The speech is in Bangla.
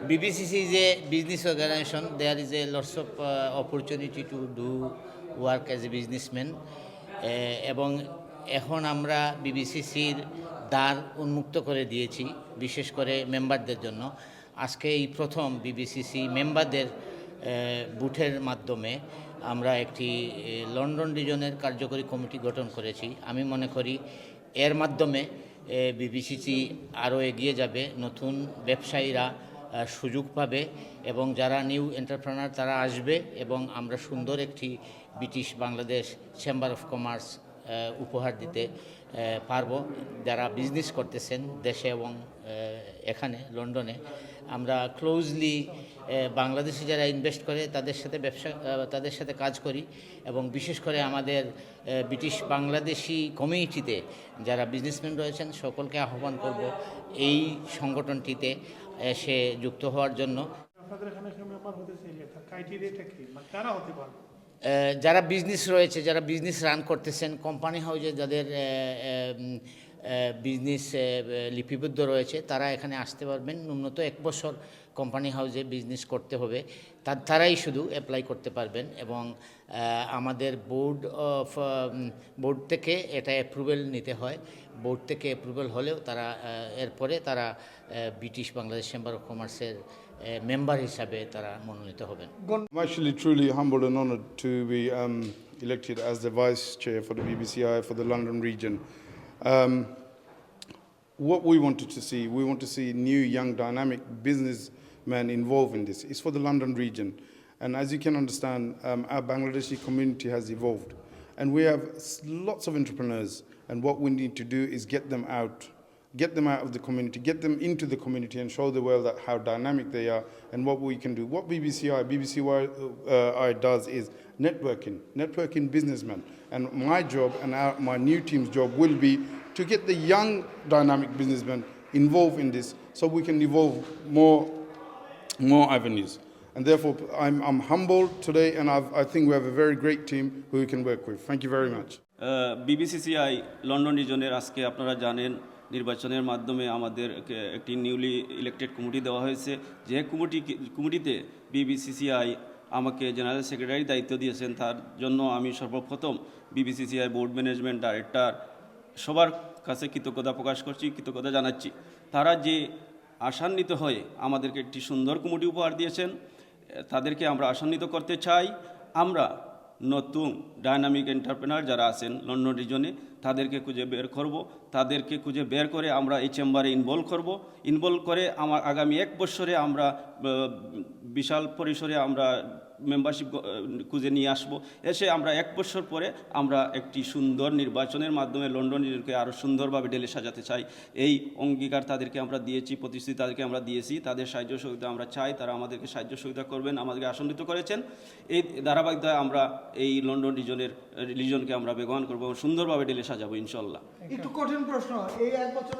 BBCC is a business organization. There is a lots of opportunity to do work as a businessman. এবং এখন আমরা বিবিসিসির দ্বার উন্মুক্ত করে দিয়েছি, বিশেষ করে মেম্বারদের জন্য। আজকে এই প্রথম বিবিসিসি মেম্বারদের বুথের মাধ্যমে আমরা একটি লন্ডন রিজনের কার্যকরী কমিটি গঠন করেছি। আমি মনে করি এর মাধ্যমে বিবিসিসি আরও এগিয়ে যাবে, নতুন ব্যবসায়ীরা সুযোগ পাবে এবং যারা নিউ এন্টারপ্রেনার তারা আসবে এবং আমরা সুন্দর একটি British Bangladesh chamber of commerce উপহার দিতে পারবো। যারা বিজনেস করতেছেন দেশে এবং এখানে লন্ডনে, আমরা ক্লোজলি বাংলাদেশে যারা ইনভেস্ট করে তাদের সাথে কাজ করি এবং বিশেষ করে আমাদের ব্রিটিশ বাংলাদেশি কমিউনিটিতে যারা বিজনেসম্যান রয়েছেন সকলকে আহ্বান করব এই সংগঠনটিতে এসে যুক্ত হওয়ার জন্য। যারা বিজনেস রয়েছে, যারা বিজনেস রান করতেছেন, কোম্পানি হাউজে যাদের বিজনেস লিপিবদ্ধ রয়েছে তারা এখানে আসতে পারবেন। ন্যূনতম 1 বছর কোম্পানি হাউজে বিজনেস করতে হবে, তারাই শুধু অ্যাপ্লাই করতে পারবেন এবং আমাদের বোর্ড থেকে এটা অ্যাপ্রুভেল নিতে হয়। বোর্ড থেকে অ্যাপ্রুভেল হলেও তারা এরপরে তারা ব্রিটিশ বাংলাদেশ চেম্বার অফ কমার্সের member হিসাবে তারা মনোনীত হবেন। I'm actually truly humbled and honored to be elected as the vice chair for the BBCI for the London region. What we wanted to see, we want to see new, young, dynamic businessmen involved in this. It's for the London region. And as you can understand, our Bangladeshi community has evolved. And we have lots of entrepreneurs. And what we need to do is get them out of the community, get them into the community and show the world that how dynamic they are and what we can do. What BBCI does is networking businessmen. And my job and my new team's job will be to get the young dynamic businessmen involved in this so we can evolve more avenues. And therefore, I'm humbled today, and I think we have a very great team who we can work with. Thank you very much. BBCCI London রিজনের আজকে আপনারা জানেন নির্বাচনের মাধ্যমে আমাদের একটি নিউলি ইলেক্টেড কমিটি দেওয়া হয়েছে, যে কমিটিতে বিবিসিসিআই আমাকে জেনারেল সেক্রেটারির দায়িত্ব দিয়েছেন। তার জন্য আমি সর্বপ্রথম বিবিসিসিআই বোর্ড ম্যানেজমেন্ট, ডাইরেক্টর সবার কাছে কৃতজ্ঞতা জানাচ্ছি। তারা যে আশান্বিত হয়ে আমাদেরকে একটি সুন্দর কমিটি উপহার দিয়েছেন, তাদেরকে আমরা আশান্বিত করতে চাই। আমরা নতুন ডাইনামিক এন্টারপ্রেনার যারা আছেন লন্ডন রিজনে তাদেরকে খুঁজে বের করে আমরা এই চেম্বারে ইনভলভ করে আমার আগামী 1 বছরে আমরা বিশাল পরিসরে আমরা মেম্বারশিপ খুঁজে নিয়ে আসবো। এসে আমরা 1 বছর পরে আমরা একটি সুন্দর নির্বাচনের মাধ্যমে লন্ডন রিজনকে আরও সুন্দরভাবে ঢেলে সাজাতে চাই। এই অঙ্গীকার তাদেরকে আমরা দিয়েছি, প্রতিশ্রুতি তাদেরকে আমরা দিয়েছি। তাদের সাহায্য সহযোগিতা আমরা চাই, তারা আমাদেরকে সাহায্য সহযোগিতা করবেন, আমাদেরকে আশান্বিত করেছেন। এই ধারাবাহিকতায় আমরা এই লন্ডন রিজনকে আমরা বেগবান করবো, সুন্দরভাবে ঢেলে সাজাবো ইনশাল্লাহ। একটু কঠিন প্রশ্ন, এই 1 বছর